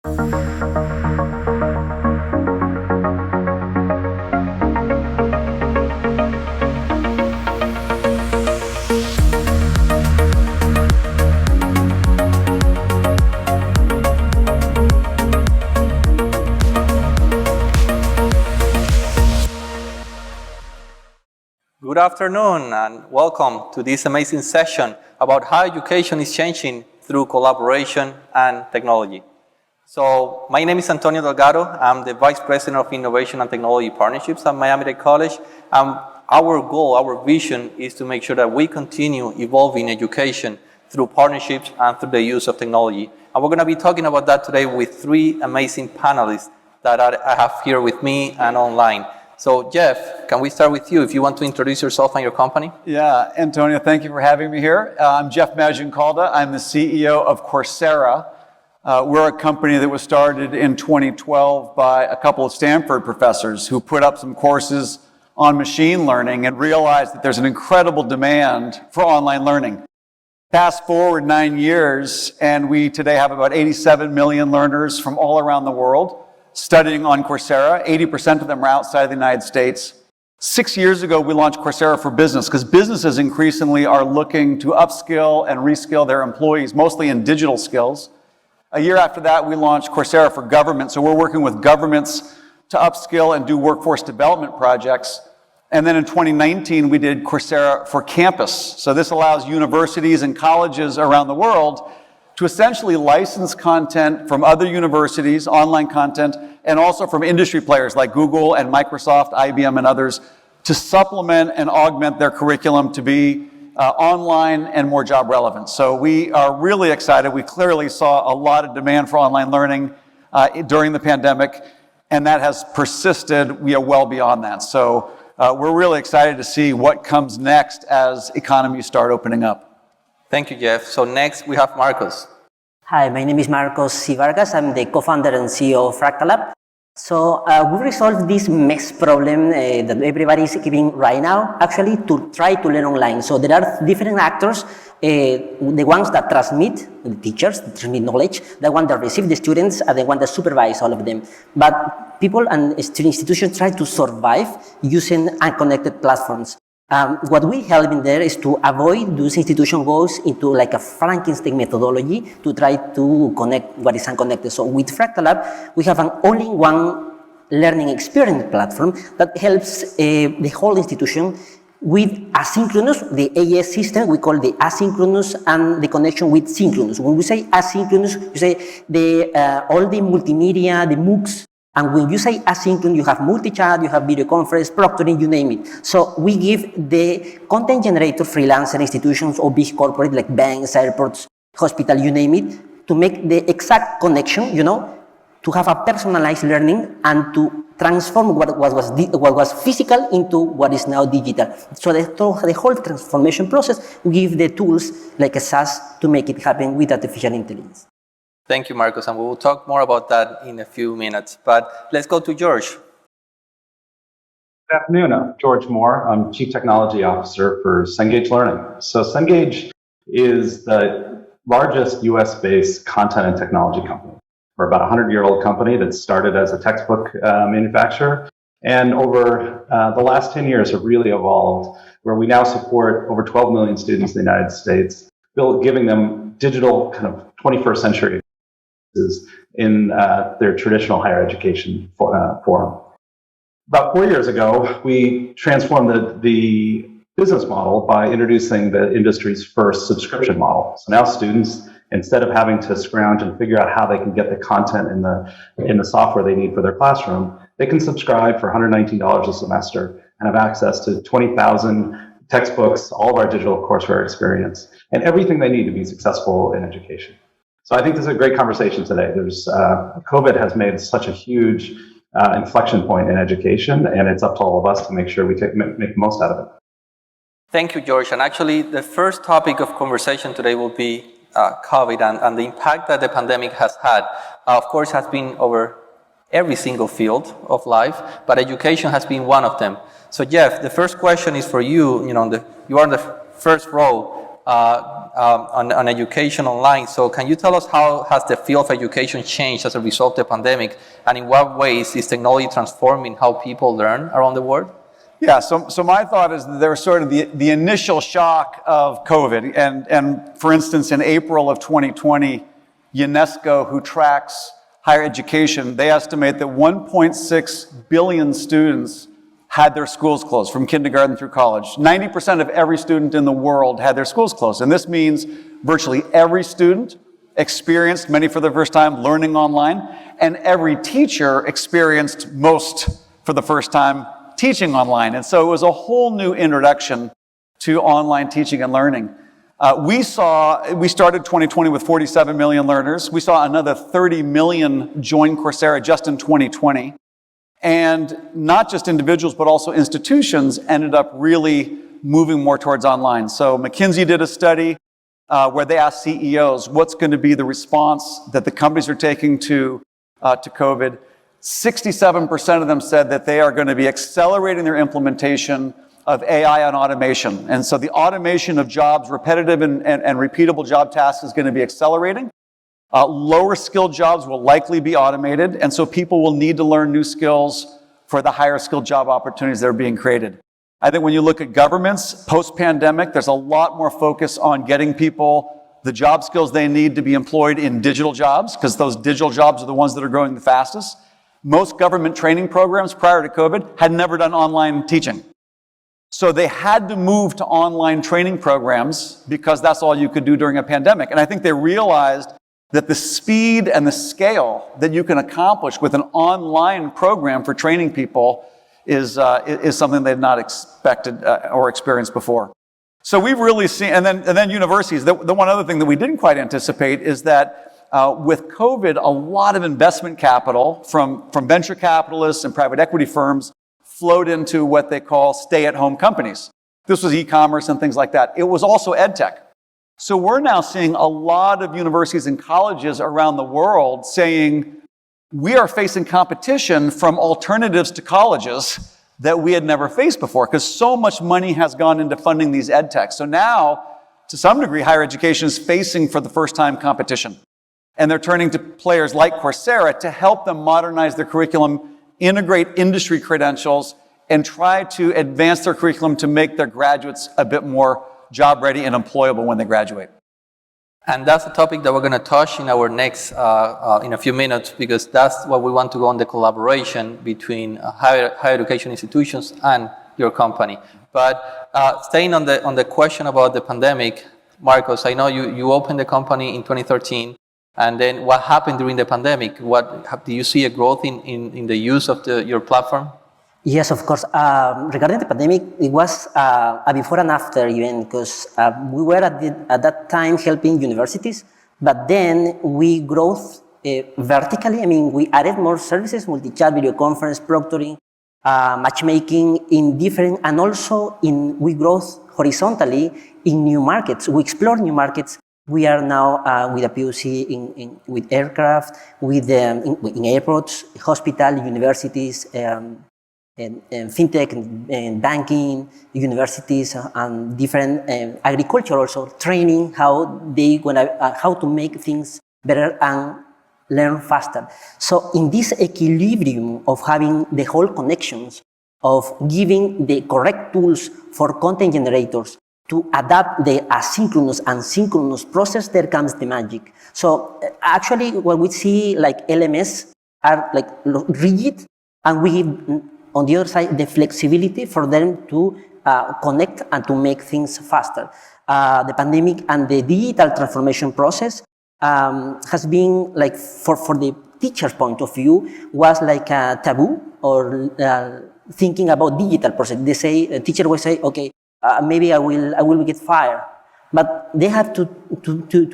Good afternoon and welcome to this amazing session about how education is changing through collaboration and technology. So my name is Antonio Delgado. I'm the Vice President of Innovation and Technology Partnerships at Miami-Dade College. Our goal, our vision is to make sure that we continue evolving education through partnerships and through the use of technology. And we're going to be talking about that today with three amazing panelists that I have here with me and online. So Jeff, can we start with you if you want to introduce yourself and your company? Yeah, Antonio, thank you for having me here. I'm Jeff Majincalda. I'm the CEO of Coursera. We're a company that was started in 2012 by a couple of Stanford professors who put up some courses on machine learning and realized that there's an incredible demand for online learning. Fast forward 9 years, and we today have about 87 million learners from all around the world studying on Coursera. 80% of them are outside the United States. 6 years ago, we launched Coursera for Business because businesses increasingly are looking to upskill and reskill their employees, mostly in digital skills. A year after that, we launched Coursera for Government. So we're working with governments to upskill and do workforce development projects. And then in 2019, we did Coursera for Campus. So this allows universities and colleges around the world to essentially license content from other universities, online content, and also from industry players like Google and Microsoft, IBM, and others to supplement and augment their curriculum to be online and more job relevant. So we are really excited. We clearly saw a lot of demand for online learning during the pandemic, and that has persisted well beyond that. So we're really excited to see what comes next as economies start opening up. Thank you, Jeff. So next we have Marcos. Hi, my name is Marcos C. Vargas. I'm the co-founder and CEO of Fractal Lab. So we resolved this mess problem that everybody is giving right now, actually, to try to learn online. So there are different actors, the ones that transmit, the teachers, that transmit knowledge, the one that receive the students, and the one that supervise all of them. But people and institutions try to survive using unconnected platforms. What we help in there is to avoid those institution goes into like a Frankenstein methodology to try to connect what is unconnected. So with Fractal Lab, we have an all-in-one learning experience platform that helps the whole institution with asynchronous, the AS system, we call the asynchronous and the connection with synchronous. When we say asynchronous, we say all the multimedia, the MOOCs. And when you say asynchronous, you have multi-chat, you have video conference, proctoring, you name it. So we give the content generator freelancer institutions or big corporate like banks, airports, hospital, you name it, to make the exact connection, to have a personalized learning and to transform what was physical into what is now digital. So the whole transformation process, we give the tools like a SaaS to make it happen with artificial intelligence. Thank you, Marcos, and we will talk more about that in a few minutes. But let's go to George. Good afternoon. I'm George Moore. I'm Chief Technology Officer for Cengage Learning. So Cengage is the largest US-based content and technology company. We're about a 100-year-old company that started as a textbook manufacturer, and over the last 10 years have really evolved, where we now support over 12 million students in the United States, giving them digital kind of 21st century in their traditional higher education forum. About 4 years ago, we transformed the business model by introducing the industry's first subscription model. So now students, instead of having to scrounge and figure out how they can get the content in the software they need for their classroom, they can subscribe for $119 a semester and have access to 20,000 textbooks, all of our digital courseware experience, and everything they need to be successful in education. So I think this is a great conversation today. COVID has made such a huge inflection point in education, and it's up to all of us to make sure we make the most out of it. Thank you, George. And actually, the first topic of conversation today will be COVID and the impact that the pandemic has had. Of course, has been over every single field of life, but education has been one of them. So Jeff, the first question is for you. You are in the first row. on education online. So can you tell us how has the field of education changed as a result of the pandemic, and in what ways is technology transforming how people learn around the world? Yeah, so my thought is that there was sort of the initial shock of COVID. And for instance, in April of 2020, UNESCO, who tracks higher education, they estimate that 1.6 billion students had their schools closed from kindergarten through college. 90% of every student in the world had their schools closed. And this means virtually every student experienced, many for the first time, learning online, and every teacher experienced, most for the first time, teaching online. And so it was a whole new introduction to online teaching and learning. We started 2020 with 47 million learners. We saw another 30 million join Coursera just in 2020. And not just individuals, but also institutions ended up really moving more towards online. So McKinsey did a study where they asked CEOs, what's going to be the response that the companies are taking to COVID? 67% of them said that they are going to be accelerating their implementation of AI and automation. And so the automation of jobs, repetitive and repeatable job tasks, is going to be accelerating. Lower skilled jobs will likely be automated, and so people will need to learn new skills for the higher skilled job opportunities that are being created. I think when you look at governments, post-pandemic, there's a lot more focus on getting people the job skills they need to be employed in digital jobs, because those digital jobs are the ones that are growing the fastest. Most government training programs prior to COVID had never done online teaching. So they had to move to online training programs because that's all you could do during a pandemic. And I think they realized that the speed and the scale that you can accomplish with an online program for training people is something they've not expected or experienced before. So we've really seen, and then universities. The one other thing that we didn't quite anticipate is that with COVID, a lot of investment capital from venture capitalists and private equity firms flowed into what they call stay-at-home companies. This was e-commerce and things like that. It was also ed tech. So we're now seeing a lot of universities and colleges around the world saying, we are facing competition from alternatives to colleges that we had never faced before, because so much money has gone into funding these ed techs. So now, to some degree, higher education is facing for the first time competition. And they're turning to players like Coursera to help them modernize their curriculum, integrate industry credentials, and try to advance their curriculum to make their graduates a bit more job ready and employable when they graduate. And that's the topic that we're going to touch in our next, in a few minutes, because that's what we want to go on, the collaboration between higher education institutions and your company. But staying on the question about the pandemic, Marcos, I know you opened the company in 2013, and then what happened during the pandemic? Do you see a growth in the use of your platform? Yes, of course. Regarding the pandemic, it was a before and after event, because we were at that time helping universities, but then we growth vertically. I mean, we added more services, multi-chat, video conference, proctoring, matchmaking in different, and also we growth horizontally in new markets. We explore new markets. We are now with a POC with aircraft, in airports, hospital, universities, and fintech and banking, universities, and different agriculture also, training how to make things better and learn faster. So in this equilibrium of having the whole connections, of giving the correct tools for content generators to adapt the asynchronous and synchronous process, there comes the magic. So actually what we see like LMS are like rigid, and we give on the other side the flexibility for them to connect and to make things faster. The pandemic and the digital transformation process has been like, for the teacher's point of view, was like a taboo, or thinking about digital process. They say, a teacher will say, okay, maybe I will get fired. But they have to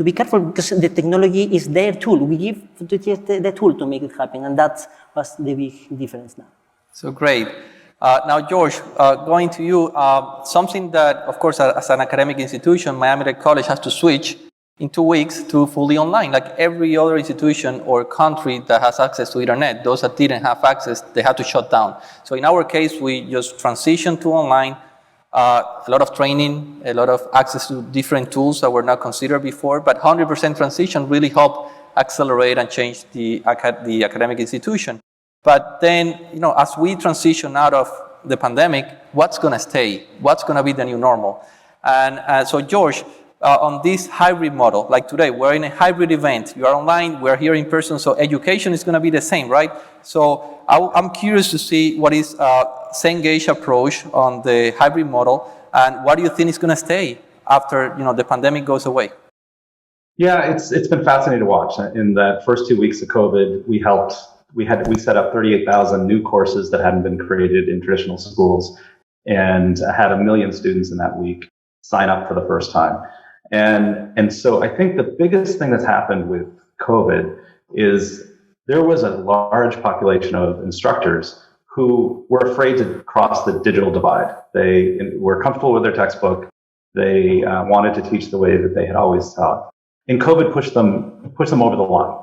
be careful, because the technology is their tool. We give to teachers the tool to make it happen, and that was the big difference now. So great. Now, George, going to you, something that, of course, as an academic institution, Miami-Dade College has to switch in 2 weeks to fully online, like every other institution or country that has access to internet. Those that didn't have access, they had to shut down. So in our case, we just transitioned to online. a lot of training, a lot of access to different tools that were not considered before, but 100% transition really helped accelerate and change the academic institution. But then, as we transition out of the pandemic, what's going to stay? What's going to be the new normal? And so, George, on this hybrid model, like today, we're in a hybrid event. You are online, we're here in person, so education is going to be the same, right? So I'm curious to see what is Cengage approach on the hybrid model, and what do you think is going to stay after the pandemic goes away? Yeah, it's been fascinating to watch. In the first 2 weeks of COVID, we set up 38,000 new courses that hadn't been created in traditional schools, and had 1 million students in that week sign up for the first time. And so I think the biggest thing that's happened with COVID is there was a large population of instructors who were afraid to cross the digital divide. They were comfortable with their textbook. They wanted to teach the way that they had always taught. And COVID pushed them over the line.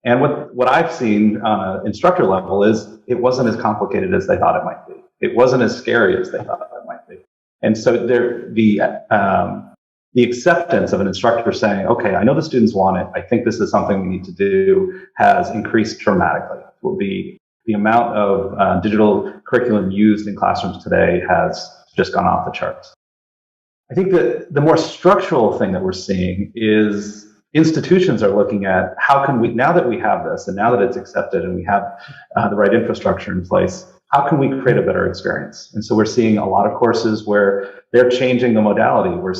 And what I've seen on an instructor level is it wasn't as complicated as they thought it might be. It wasn't as scary as they thought it might be. And so the acceptance of an instructor saying, okay, I know the students want it, I think this is something we need to do, has increased dramatically. The amount of digital curriculum used in classrooms today has just gone off the charts. I think that the more structural thing that we're seeing is institutions are looking at how can we, now that we have this and now that it's accepted and we have the right infrastructure in place, how can we create a better experience? And so we're seeing a lot of courses where they're changing the modality, where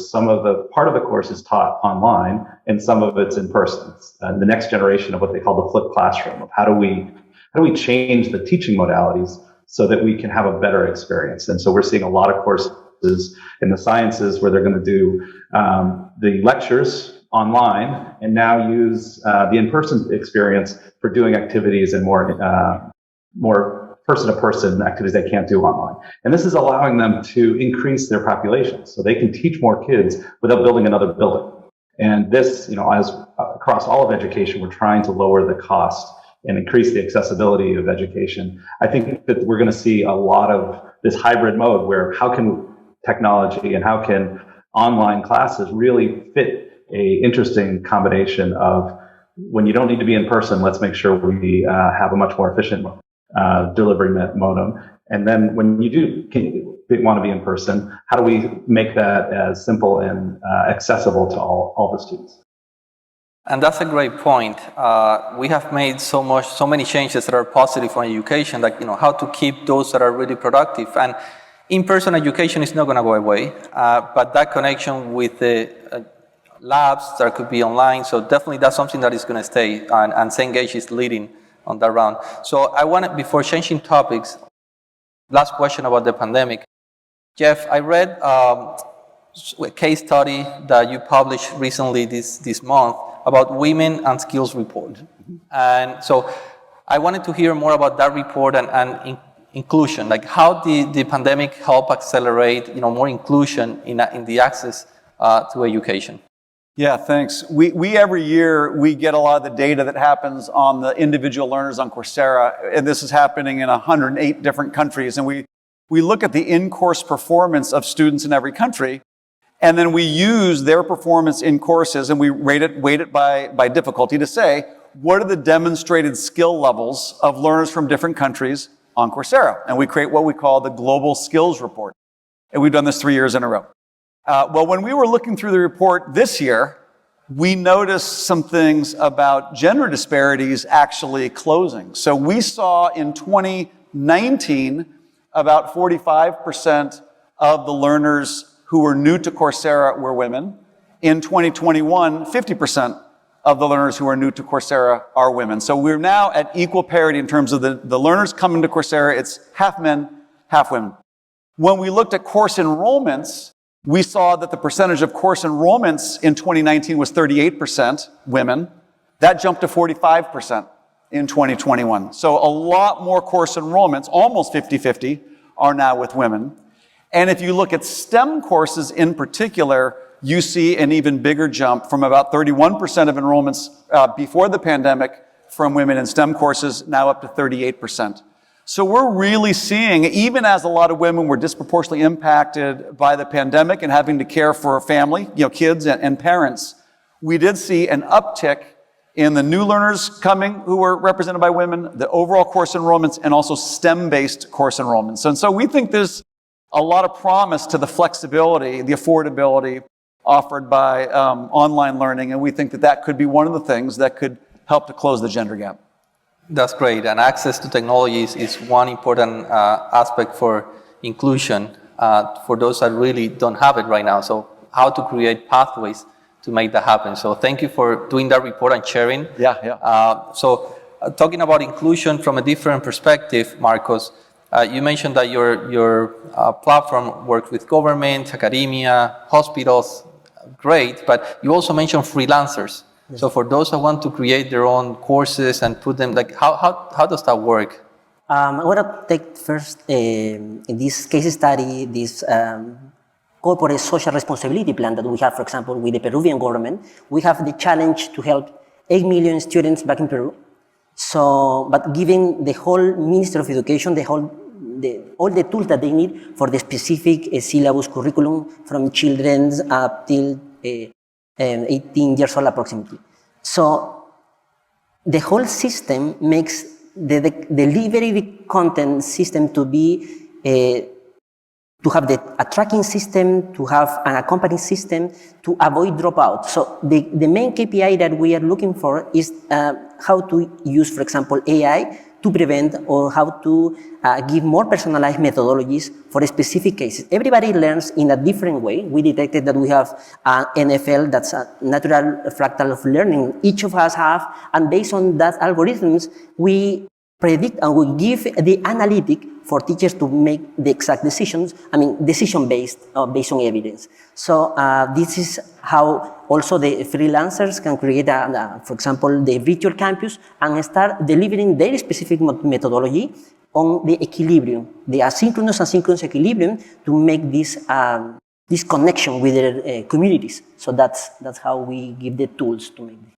part of the course is taught online and some of it's in person. And the next generation of what they call the flipped classroom, of how do we change the teaching modalities so that we can have a better experience? And so we're seeing a lot of courses in the sciences where they're going to do the lectures online and now use the in-person experience for doing activities and more person-to-person activities they can't do online. And this is allowing them to increase their population so they can teach more kids without building another building. And this, as across all of education, we're trying to lower the cost and increase the accessibility of education. I think that we're going to see a lot of this hybrid mode where how can technology and how can online classes really fit a interesting combination of when you don't need to be in person, let's make sure we have a much more efficient delivery modem. And then when you do want to be in person, how do we make that as simple and accessible to all the students? And that's a great point. We have made so many changes that are positive for education, like how to keep those that are really productive. And in-person education is not going to go away, but that connection with the labs that could be online, so definitely that's something that is going to stay, and Cengage is leading on that round. So I wanted, before changing topics, last question about the pandemic. Jeff, I read a case study that you published recently this month about women and skills report. And so I wanted to hear more about that report and inclusion, like how did the pandemic help accelerate more inclusion in the access to education? Yeah, thanks. We every year, we get a lot of the data that happens on the individual learners on Coursera, and this is happening in 108 different countries. And we look at the in-course performance of students in every country, and then we use their performance in courses, and we weight it by difficulty to say, what are the demonstrated skill levels of learners from different countries on Coursera? And we create what we call the Global Skills Report. And we've done this 3 years in a row. Well, when we were looking through the report this year, we noticed some things about gender disparities actually closing. So we saw in 2019, about 45% of the learners who were new to Coursera were women. In 2021, 50% of the learners who are new to Coursera are women. So we're now at equal parity in terms of the learners coming to Coursera. It's half men, half women. When we looked at course enrollments, we saw that the percentage of course enrollments in 2019 was 38% women. That jumped to 45% in 2021. So a lot more course enrollments, almost 50-50, are now with women. And if you look at STEM courses in particular, you see an even bigger jump from about 31% of enrollments before the pandemic from women in STEM courses, now up to 38%. So we're really seeing, even as a lot of women were disproportionately impacted by the pandemic and having to care for a family, kids and parents, we did see an uptick in the new learners coming who were represented by women, the overall course enrollments, and also STEM-based course enrollments. And so we think there's a lot of promise to the flexibility, the affordability offered by online learning, and we think that could be one of the things that could help to close the gender gap. That's great, and access to technologies is one important aspect for inclusion for those that really don't have it right now. So how to create pathways to make that happen. So thank you for doing that report and sharing. So talking about inclusion from a different perspective, Marcos, you mentioned that your platform works with government, academia, hospitals, great, but you also mentioned freelancers. Yes. So for those that want to create their own courses and put them, like how does that work? I want to take first, in this case study, this corporate social responsibility plan that we have, for example, with the Peruvian government. We have the challenge to help 8 million students back in Peru. So, but giving the whole Ministry of Education, all the tools that they need for the specific syllabus curriculum from children up till 18 years old approximately. So the whole system makes the delivery content system to be to have a tracking system, to have an accompanying system, to avoid dropout. So the main KPI that we are looking for is how to use, for example, AI to prevent, or how to give more personalized methodologies for specific cases. Everybody learns in a different way. We detected that we have NFL, that's a natural fractal of learning, each of us have, and based on that algorithms, we predict and we give the analytic for teachers to make the exact decisions, decision-based, based on evidence. So this is how also the freelancers can create, for example, the virtual campus and start delivering their specific methodology on the equilibrium, the asynchronous and synchronous equilibrium, to make this connection with their communities. So that's how we give the tools to make it.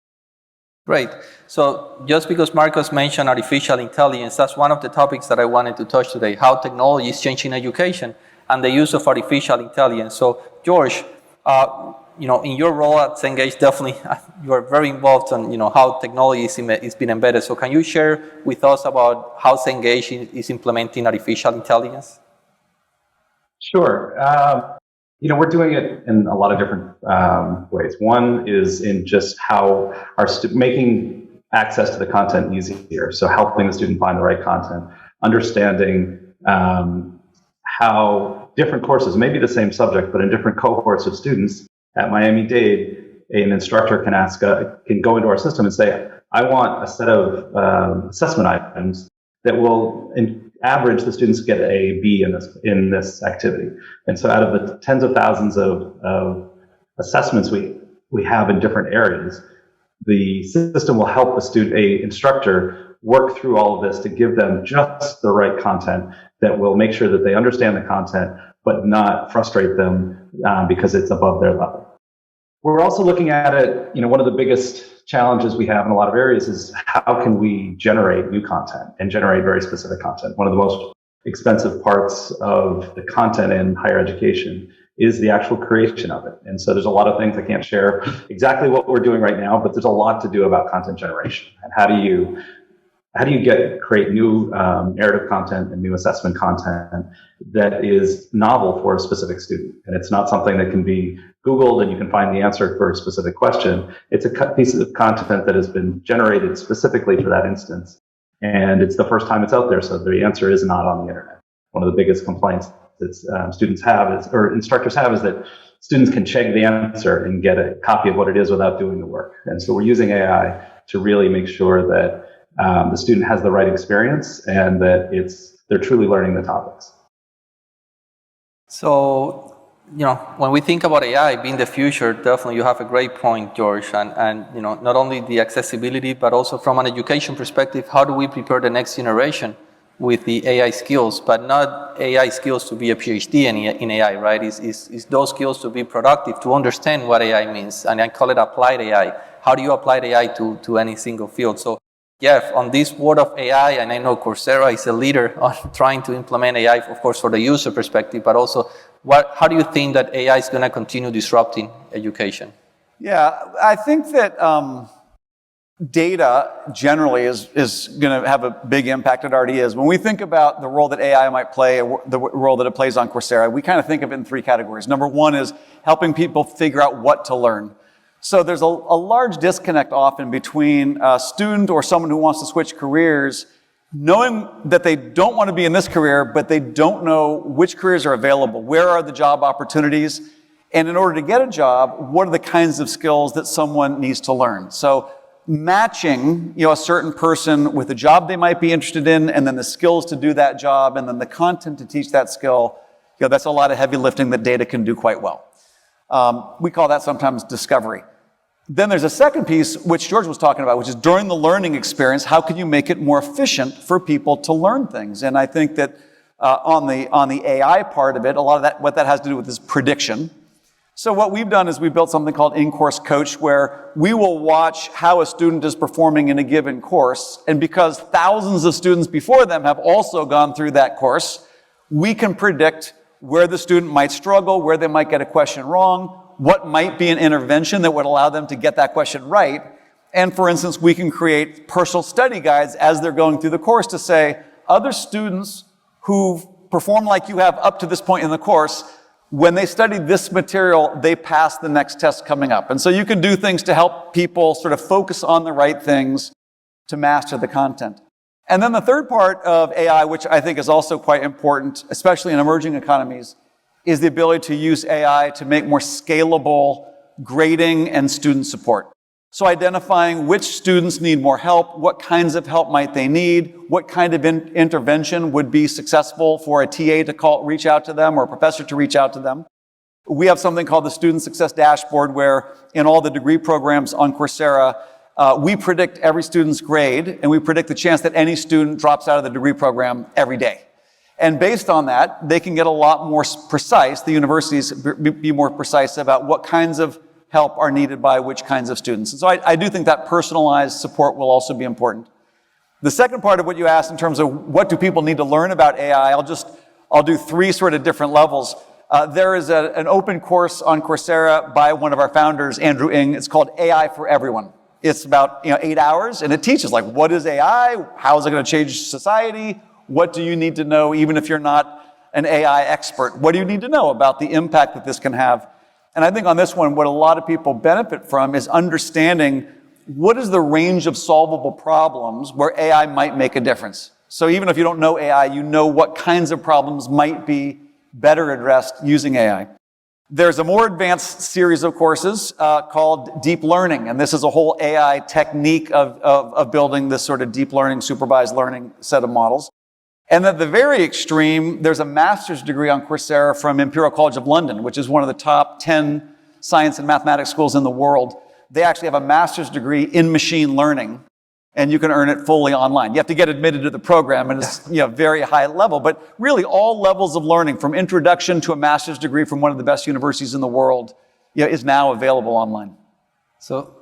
Great. So just because Marcos mentioned artificial intelligence, that's one of the topics that I wanted to touch today, how technology is changing education and the use of artificial intelligence. So George, in your role at Cengage, definitely you are very involved on how technology is being embedded. So can you share with us about how Cengage is implementing artificial intelligence? Sure. We're doing it in a lot of different ways. One is in just how making access to the content easier. So helping the student find the right content, understanding how different courses, maybe the same subject, but in different cohorts of students. At Miami-Dade, an instructor can go into our system and say, I want a set of assessment items that will average the students get a B in this activity. And so out of the tens of thousands of assessments we have in different areas, the system will help a instructor work through all of this to give them just the right content that will make sure that they understand the content, but not frustrate them because it's above their level. We're also looking at it, one of the biggest challenges we have in a lot of areas is how can we generate new content and generate very specific content. One of the most expensive parts of the content in higher education is the actual creation of it. And so there's a lot of things I can't share exactly what we're doing right now, but there's a lot to do about content generation. And how do you create new narrative content and new assessment content that is novel for a specific student? And it's not something that can be Googled and you can find the answer for a specific question. It's a piece of content that has been generated specifically for that instance. And it's the first time it's out there, so the answer is not on the internet. One of the biggest complaints that students have or instructors have is that students can check the answer and get a copy of what it is without doing the work. And so we're using AI to really make sure that the student has the right experience and that they're truly learning the topics. So, when we think about AI being the future, definitely you have a great point, George. And not only the accessibility, but also from an education perspective, how do we prepare the next generation with the AI skills, but not AI skills to be a PhD in AI, right? Is those skills to be productive, to understand what AI means. And I call it applied AI. How do you apply AI to any single field? So Jeff, on this world of AI, and I know Coursera is a leader on trying to implement AI, of course, for the user perspective, but also how do you think that AI is going to continue disrupting education? Yeah, I think that data generally is going to have a big impact. It already is. When we think about the role that AI might play, the role that it plays on Coursera, we kind of think of it in three categories. Number one is helping people figure out what to learn. So there's a large disconnect often between a student or someone who wants to switch careers, knowing that they don't want to be in this career, but they don't know which careers are available. Where are the job opportunities? And in order to get a job, what are the kinds of skills that someone needs to learn? So matching, a certain person with the job they might be interested in, and then the skills to do that job, and then the content to teach that skill, that's a lot of heavy lifting that data can do quite well. We call that sometimes discovery. Then there's a second piece, which George was talking about, which is during the learning experience, how can you make it more efficient for people to learn things? And I think that on the AI part of it, a lot of that, what that has to do with is prediction. So what we've done is we built something called In-Course Coach, where we will watch how a student is performing in a given course. And because thousands of students before them have also gone through that course, we can predict where the student might struggle, where they might get a question wrong, what might be an intervention that would allow them to get that question right. And for instance, we can create personal study guides as they're going through the course to say, other students who've performed like you have up to this point in the course, when they study this material, they pass the next test coming up. And so you can do things to help people sort of focus on the right things to master the content. And then the third part of AI, which I think is also quite important, especially in emerging economies, is the ability to use AI to make more scalable grading and student support. So identifying which students need more help, what kinds of help might they need, what kind of intervention would be successful for a TA to reach out to them or a professor to reach out to them. We have something called the Student Success Dashboard, where in all the degree programs on Coursera, we predict every student's grade, and we predict the chance that any student drops out of the degree program every day. And based on that, they can get a lot more precise, the universities be more precise about what kinds of help are needed by which kinds of students. And so I do think that personalized support will also be important. The second part of what you asked in terms of what do people need to learn about AI, I'll do three sort of different levels. There is an open course on Coursera by one of our founders, Andrew Ng. It's called AI for Everyone. It's about 8 hours, and it teaches like, what is AI? How is it going to change society? What do you need to know, even if you're not an AI expert? What do you need to know about the impact that this can have? And I think on this one, what a lot of people benefit from is understanding what is the range of solvable problems where AI might make a difference. So even if you don't know AI, you know what kinds of problems might be better addressed using AI. There's a more advanced series of courses called Deep Learning, and this is a whole AI technique of building this sort of deep learning, supervised learning set of models. And at the very extreme, there's a master's degree on Coursera from Imperial College of London, which is one of the top 10 science and mathematics schools in the world. They actually have a master's degree in machine learning, and you can earn it fully online. You have to get admitted to the program, and it's very high level. But really, all levels of learning, from introduction to a master's degree from one of the best universities in the world, is now available online. So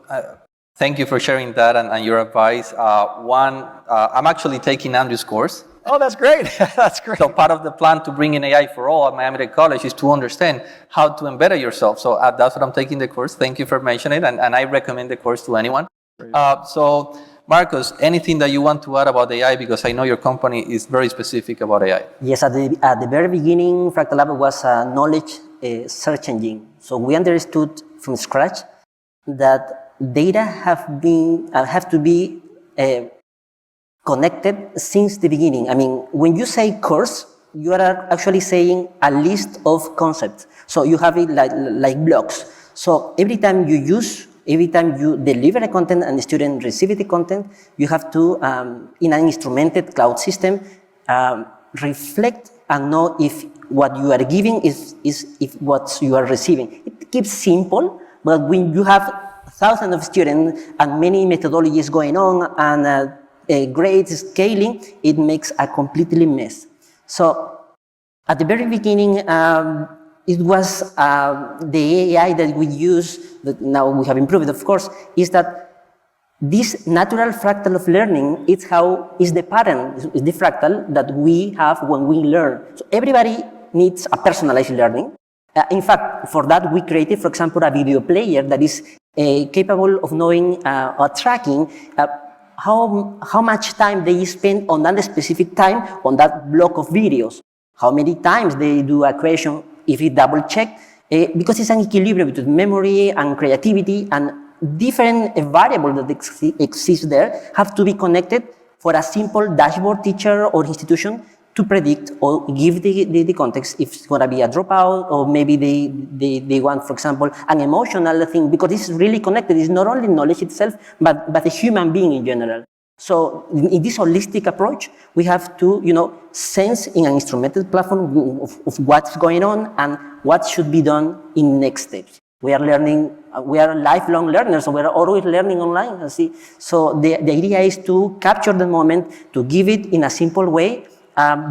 thank you for sharing that and your advice. I'm actually taking Andrew's course. Oh, that's great. That's great. So part of the plan to bring in AI for all at Miami-Dade College is to understand how to embed yourself. So that's what I'm taking the course. Thank you for mentioning it, and I recommend the course to anyone. So Marcos, anything that you want to add about AI, because I know your company is very specific about AI. Yes, at the very beginning, Fractal Lab was a knowledge search engine. So we understood from scratch that data have to be connected since the beginning. I mean, when you say course, you are actually saying a list of concepts. So you have it like blocks. So every time you deliver a content and the student receives the content, you have to, in an instrumented cloud system, reflect and know if what you are giving is if what you are receiving. It keeps simple, but when you have thousands of students and many methodologies going on and grade scaling, it makes a completely mess. So at the very beginning, it was the AI that we use, that now we have improved, of course, is that this natural fractal of learning is the pattern, is the fractal that we have when we learn. So everybody needs a personalized learning. In fact, for that we created, for example, a video player that is capable of knowing or tracking how much time they spend on that specific time on that block of videos, how many times they do a question, if it double check, because it's an equilibrium between memory and creativity, and different variables that exist there have to be connected for a simple dashboard teacher or institution to predict or give the context if it's going to be a dropout, or maybe they want, for example, an emotional thing, because it's really connected. It's not only knowledge itself, but a human being in general. So in this holistic approach, we have to, sense in an instrumented platform of what's going on and what should be done in next steps. We are learning, we are lifelong learners, so we are always learning online. So the idea is to capture the moment, to give it in a simple way,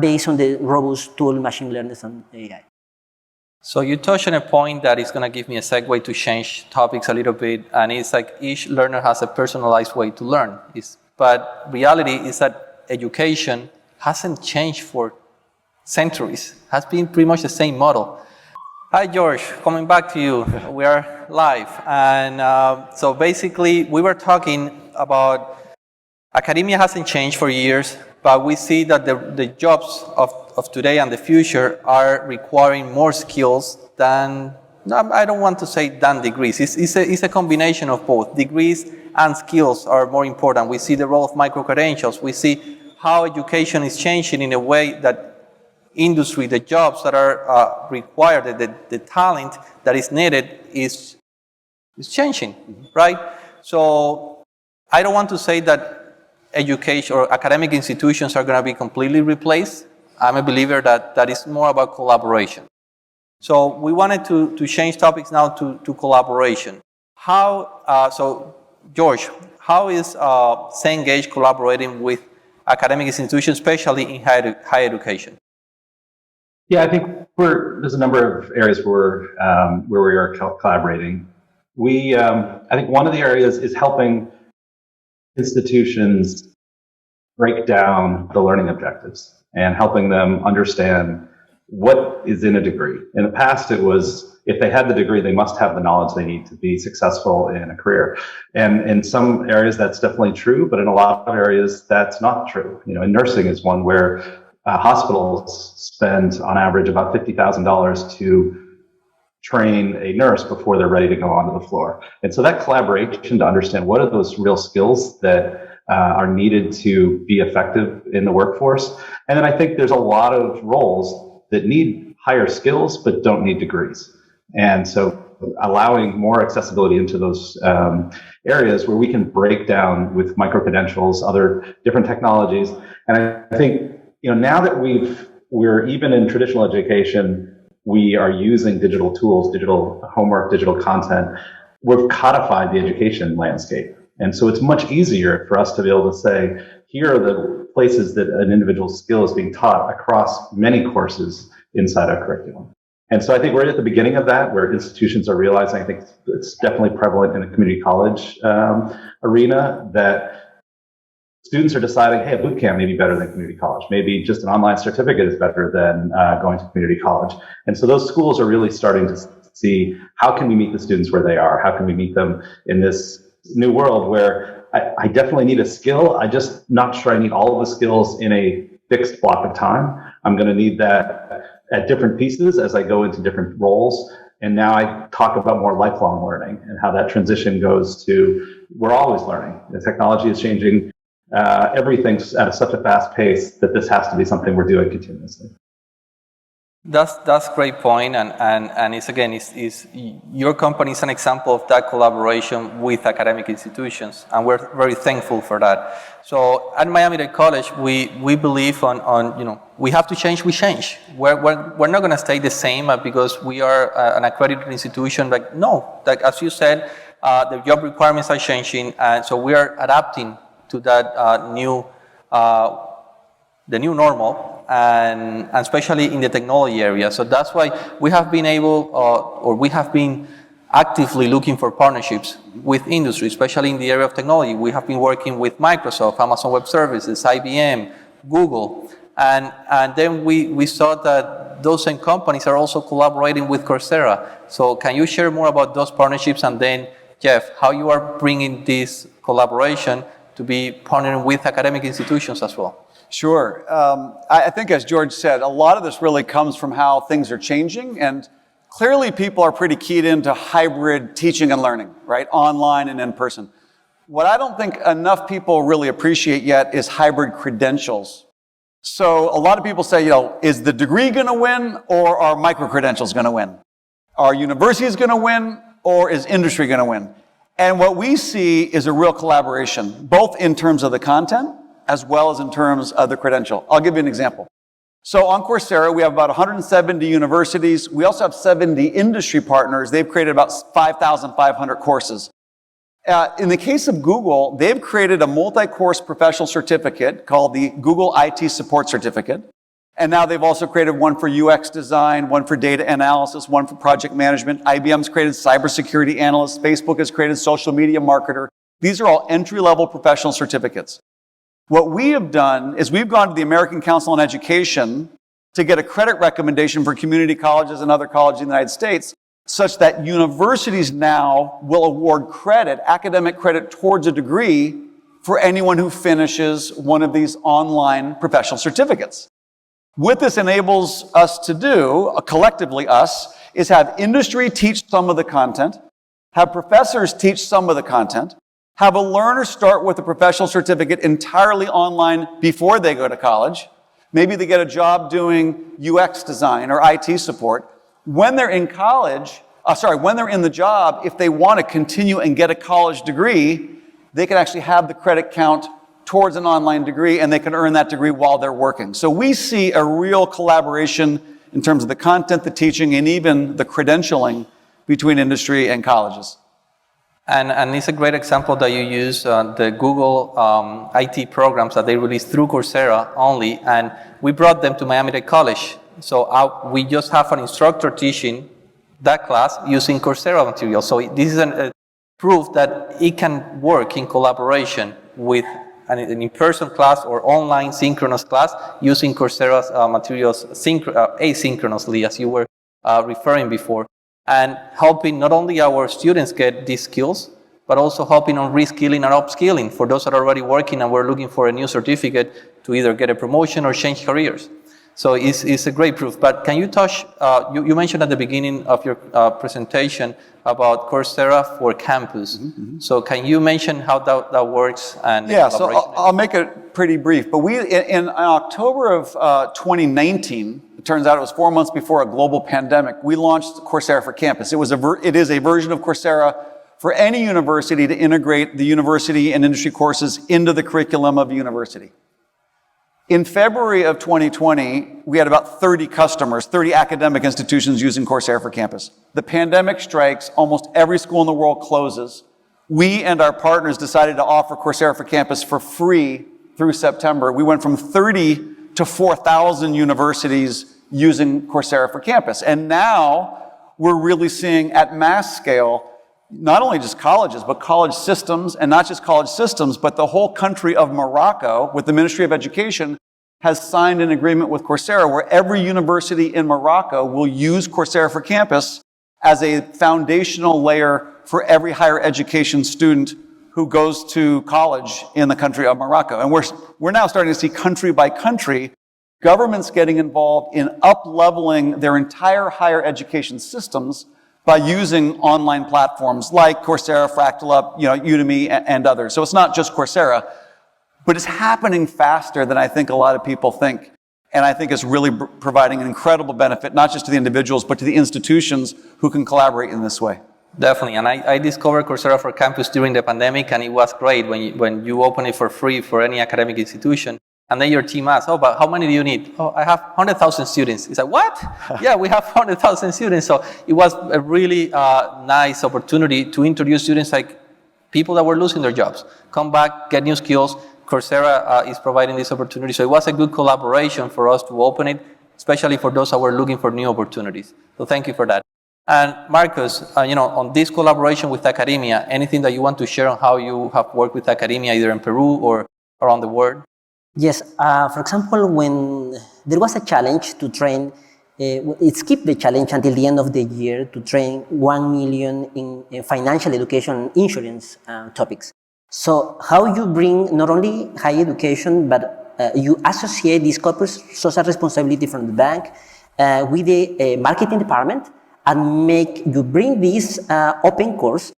based on the robust tool, machine learning and AI. So you touched on a point that is going to give me a segue to change topics a little bit, and it's like each learner has a personalized way to learn. But reality is that education hasn't changed for centuries, has been pretty much the same model. Hi, George, coming back to you. We are live. And so basically, we were talking about academia hasn't changed for years, but we see that the jobs of today and the future are requiring more skills than, I don't want to say than degrees. It's a combination of both. Degrees and skills are more important. We see the role of micro-credentials. We see how education is changing in a way that industry, the jobs that are required, the talent that is needed is changing, right? So I don't want to say that education or academic institutions are going to be completely replaced. I'm a believer that is more about collaboration. So we wanted to change topics now to collaboration. So George, how is Cengage collaborating with academic institutions, especially in higher education? Yeah, I think there's a number of areas where we are collaborating. I think one of the areas is helping institutions break down the learning objectives and helping them understand what is in a degree. In the past, it was if they had the degree, they must have the knowledge they need to be successful in a career. And in some areas, that's definitely true, but in a lot of areas, that's not true. In nursing is one where hospitals spend on average about $50,000 to train a nurse before they're ready to go onto the floor. And so that collaboration to understand what are those real skills that are needed to be effective in the workforce. And then I think there's a lot of roles that need higher skills but don't need degrees. And so allowing more accessibility into those areas where we can break down with micro-credentials, other different technologies. And I think, now that we're even in traditional education, we are using digital tools, digital homework, digital content. We've codified the education landscape. And so it's much easier for us to be able to say, here are the places that an individual's skill is being taught across many courses inside our curriculum. And so I think we're at the beginning of that, where institutions are realizing, I think it's definitely prevalent in the community college arena, that students are deciding, hey, a boot camp may be better than community college. Maybe just an online certificate is better than going to community college. And so those schools are really starting to see, how can we meet the students where they are? How can we meet them in this new world where I definitely need a skill. I'm just not sure I need all of the skills in a fixed block of time. I'm going to need that at different pieces as I go into different roles. And now I talk about more lifelong learning and how that transition goes to, we're always learning. The technology is changing. Everything's at such a fast pace that this has to be something we're doing continuously. That's a great point, and it's again, your company is an example of that collaboration with academic institutions, and we're very thankful for that. So at Miami-Dade College, we believe on we have to change. We change. We're not going to stay the same because we are an accredited institution. Like as you said, the job requirements are changing, and so we are adapting to that the new normal. And especially in the technology area. So that's why we have been able, or we have been actively looking for partnerships with industry, especially in the area of technology. We have been working with Microsoft, Amazon Web Services, IBM, Google, and then we saw that those same companies are also collaborating with Coursera. So can you share more about those partnerships, and then, Jeff, how you are bringing this collaboration to be partnering with academic institutions as well? Sure. I think, as George said, a lot of this really comes from how things are changing, and clearly people are pretty keyed into hybrid teaching and learning, right? Online and in person. What I don't think enough people really appreciate yet is hybrid credentials. So a lot of people say, is the degree going to win, or are micro-credentials going to win? Are universities going to win, or is industry going to win? And what we see is a real collaboration, both in terms of the content as well as in terms of the credential. I'll give you an example. So on Coursera, we have about 170 universities. We also have 70 industry partners. They've created about 5,500 courses. In the case of Google, they've created a multi-course professional certificate called the Google IT Support Certificate. And now they've also created one for UX design, one for data analysis, one for project management. IBM's created cybersecurity analyst. Facebook has created social media marketer. These are all entry-level professional certificates. What we have done is we've gone to the American Council on Education to get a credit recommendation for community colleges and other colleges in the United States, such that universities now will award credit, academic credit towards a degree for anyone who finishes one of these online professional certificates. What this enables us to do, collectively us, is have industry teach some of the content, have professors teach some of the content, have a learner start with a professional certificate entirely online before they go to college. Maybe they get a job doing UX design or IT support. When they're in college, when they're in the job, if they want to continue and get a college degree, they can actually have the credit count towards an online degree, and they can earn that degree while they're working. So we see a real collaboration in terms of the content, the teaching, and even the credentialing between industry and colleges. And it's a great example that you use the Google IT programs that they released through Coursera only, and we brought them to Miami-Dade College. So we just have an instructor teaching that class using Coursera material. So this is a proof that it can work in collaboration with an in-person class or online synchronous class using Coursera's materials asynchronously, as you were referring before, and helping not only our students get these skills, but also helping on reskilling and upskilling for those that are already working and we're looking for a new certificate to either get a promotion or change careers. So it's a great proof. But can you touch, you mentioned at the beginning of your presentation about Coursera for Campus. Mm-hmm. So can you mention how that works? And yeah, so I'll make it pretty brief. But we, in October of 2019, it turns out it was 4 months before a global pandemic, we launched Coursera for Campus. It is a version of Coursera for any university to integrate the university and industry courses into the curriculum of a university. In February of 2020, we had about 30 customers, 30 academic institutions using Coursera for Campus. The pandemic strikes, almost every school in the world closes. We and our partners decided to offer Coursera for Campus for free through September. We went from 30 to 4,000 universities using Coursera for Campus. And now we're really seeing at mass scale, not only just colleges, but college systems, and not just college systems, but the whole country of Morocco, with the Ministry of Education, has signed an agreement with Coursera where every university in Morocco will use Coursera for Campus as a foundational layer for every higher education student who goes to college in the country of Morocco. And we're now starting to see country by country governments getting involved in up-leveling their entire higher education systems by using online platforms like Coursera, Fractal App, Udemy, and others. So it's not just Coursera, but it's happening faster than I think a lot of people think. And I think it's really providing an incredible benefit, not just to the individuals, but to the institutions who can collaborate in this way. Definitely, and I discovered Coursera for Campus during the pandemic, and it was great when you open it for free for any academic institution. And then your team asks, but how many do you need? Oh, I have 100,000 students. It's like, what? Yeah, we have 100,000 students. So it was a really nice opportunity to introduce students like people that were losing their jobs. Come back, get new skills. Coursera is providing this opportunity. So it was a good collaboration for us to open it, especially for those that were looking for new opportunities. So thank you for that. And Marcus, on this collaboration with academia, anything that you want to share on how you have worked with academia, either in Peru or around the world? Yes, for example, when there was a challenge to train, it skipped the challenge until the end of the year to train 1 million in financial education and insurance topics. So how you bring not only higher education, but you associate this corporate social responsibility from the bank with the marketing department, and you bring this open course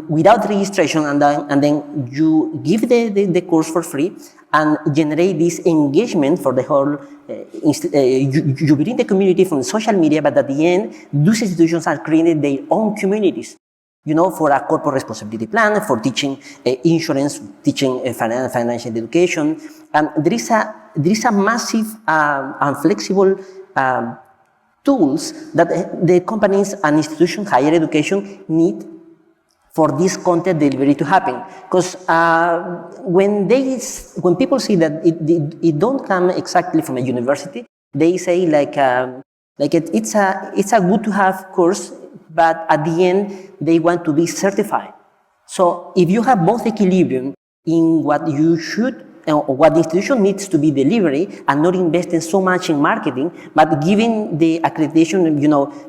without registration, and then you give the course for free and generate this engagement for the whole. You bring the community from social media, but at the end, those institutions are creating their own communities. For a corporate responsibility plan, for teaching insurance, teaching financial education, and there is a massive and flexible tools that the companies and institutions, higher education, need for this content delivery to happen. Because when people see that it don't come exactly from a university, they say it's a good to have course, but at the end they want to be certified. So if you have both equilibrium in what you should or what the institution needs to be delivery, and not investing so much in marketing, but giving the accreditation,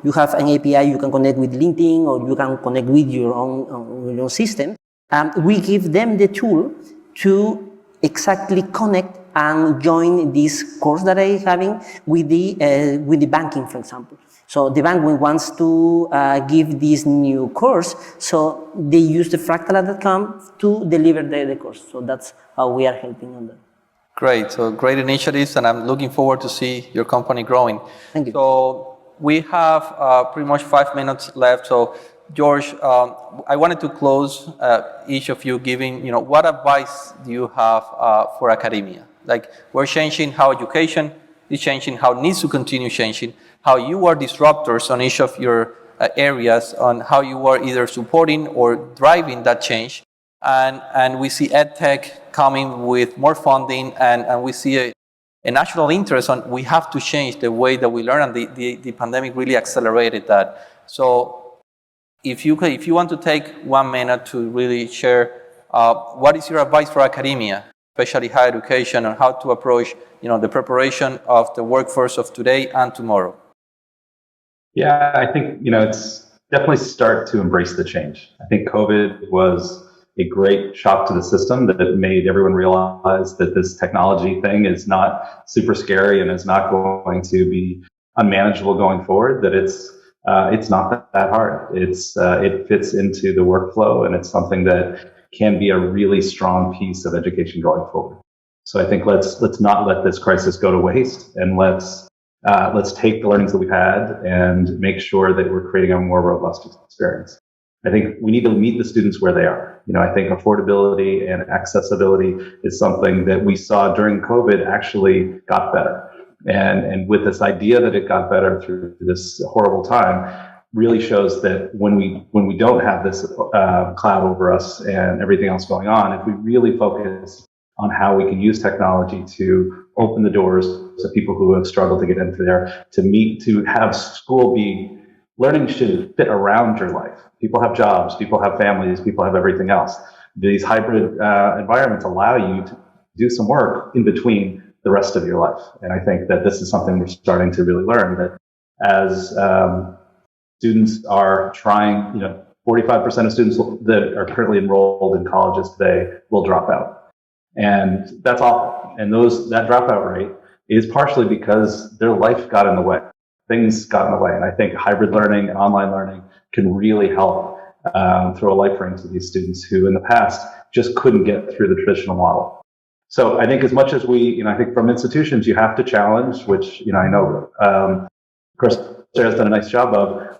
you have an API, you can connect with LinkedIn, or you can connect with your own system. We give them the tool to exactly connect and join this course that I'm having with the banking, for example. So the bank wants to give this new course, so they use the fractal.com to deliver the course. So that's how we are helping on that. Great. So great initiatives, and I'm looking forward to see your company growing. Thank you. So we have pretty much 5 minutes left. So George, I wanted to close each of you giving, what advice do you have for academia? Like, we're changing how education is changing, how it needs to continue changing, how you are disruptors on each of your areas, on how you are either supporting or driving that change. And we see EdTech coming with more funding, and we see a national interest on we have to change the way that we learn, and the pandemic really accelerated that. So if you want to take 1 minute to really share, what is your advice for academia, especially higher education, on how to approach the preparation of the workforce of today and tomorrow? Yeah, I think, it's definitely start to embrace the change. I think COVID was a great shock to the system that made everyone realize that this technology thing is not super scary and is not going to be unmanageable going forward, that it's not that hard. It fits into the workflow, and it's something that can be a really strong piece of education going forward. So I think let's not let this crisis go to waste, and let's take the learnings that we've had and make sure that we're creating a more robust experience. I think we need to meet the students where they are. I think affordability and accessibility is something that we saw during COVID actually got better. And with this idea that it got better through this horrible time, really shows that when we don't have this cloud over us and everything else going on, if we really focus on how we can use technology to open the doors to people who have struggled to get into there, to have school be, learning should fit around your life. People have jobs, people have families, people have everything else. These hybrid environments allow you to do some work in between the rest of your life. And I think that this is something we're starting to really learn, that as students are trying, 45% of students that are currently enrolled in colleges today will drop out. And that's awful. And that dropout rate is partially because their life got in the way. Things got in the way. And I think hybrid learning and online learning can really help throw a life ring to these students who in the past just couldn't get through the traditional model. So I think as much as I think from institutions, you have to challenge, which, I know, Coursera has done a nice job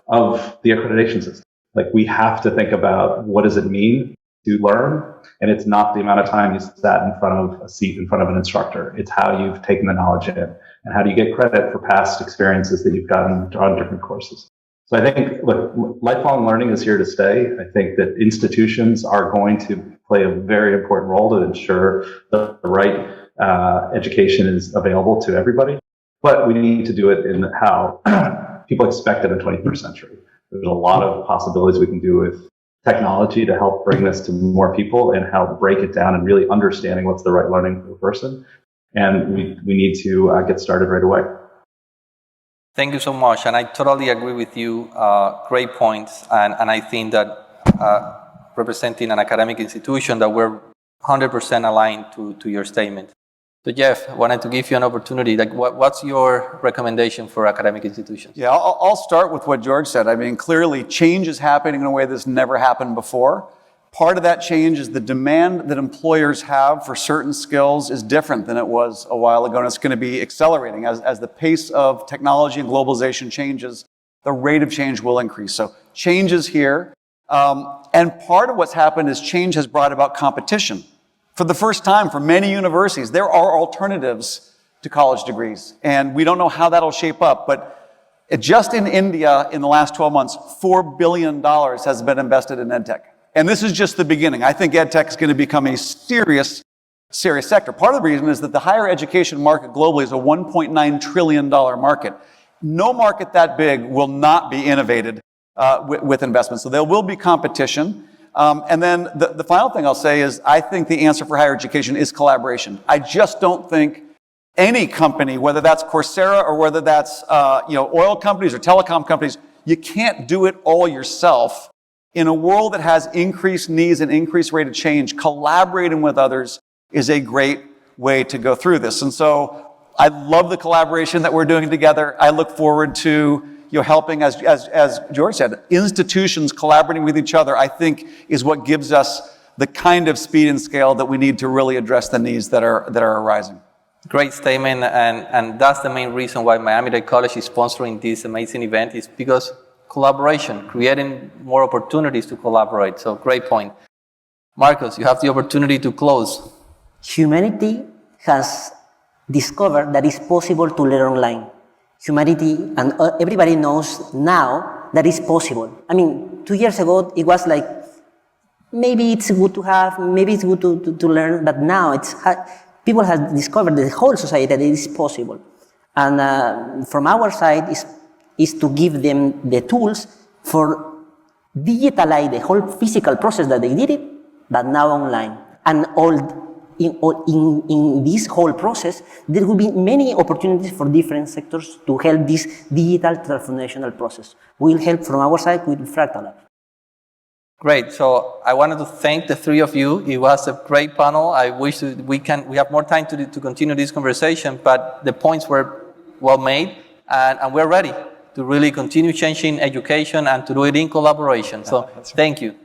of the accreditation system. Like, we have to think about what does it mean to learn, and it's not the amount of time you sat in front of a seat in front of an instructor. It's how you've taken the knowledge in, and how do you get credit for past experiences that you've gotten on different courses. So I think, look, lifelong learning is here to stay. I think that institutions are going to play a very important role to ensure that the right education is available to everybody, but we need to do it in how people expect in the 21st century. There's a lot of possibilities we can do with technology to help bring this to more people and help break it down and really understanding what's the right learning for a person. And we need to get started right away. Thank you so much. And I totally agree with you. Great points. And I think that representing an academic institution that we're 100% aligned to your statement. So Jeff, I wanted to give you an opportunity. Like, what's your recommendation for academic institutions? Yeah, I'll start with what George said. I mean, clearly change is happening in a way that's never happened before. Part of that change is the demand that employers have for certain skills is different than it was a while ago, and it's going to be accelerating. As the pace of technology and globalization changes, the rate of change will increase. So change is here. And part of what's happened is change has brought about competition. For the first time, for many universities, there are alternatives to college degrees. And we don't know how that'll shape up, but just in India, in the last 12 months, $4 billion has been invested in EdTech. And this is just the beginning. I think EdTech is going to become a serious sector. Part of the reason is that the higher education market globally is a $1.9 trillion market. No market that big will not be innovated with investment. So there will be competition. And then the final thing I'll say is I think the answer for higher education is collaboration. I just don't think any company, whether that's Coursera or whether that's oil companies or telecom companies, you can't do it all yourself. In a world that has increased needs and increased rate of change, collaborating with others is a great way to go through this. And so I love the collaboration that we're doing together. I look forward to helping, as George said, institutions collaborating with each other, I think, is what gives us the kind of speed and scale that we need to really address the needs that are arising. Great statement, and that's the main reason why Miami-Dade College is sponsoring this amazing event, is because collaboration, creating more opportunities to collaborate. So great point. Marcos, you have the opportunity to close. Humanity has discovered that it's possible to learn online. Humanity, and everybody knows now that it's possible. I mean, 2 years ago, it was like, maybe it's good to have, maybe it's good to learn, but now people have discovered, the whole society, that it is possible. And from our side is to give them the tools for digitalize the whole physical process that they did it, but now online. And in this whole process, there will be many opportunities for different sectors to help this digital transformational process. We'll help from our side with Fractal Lab. Great. So I wanted to thank the three of you. It was a great panel. I wish we have more time to continue this conversation, but the points were well made, and we're ready to really continue changing education and to do it in collaboration. So thank you.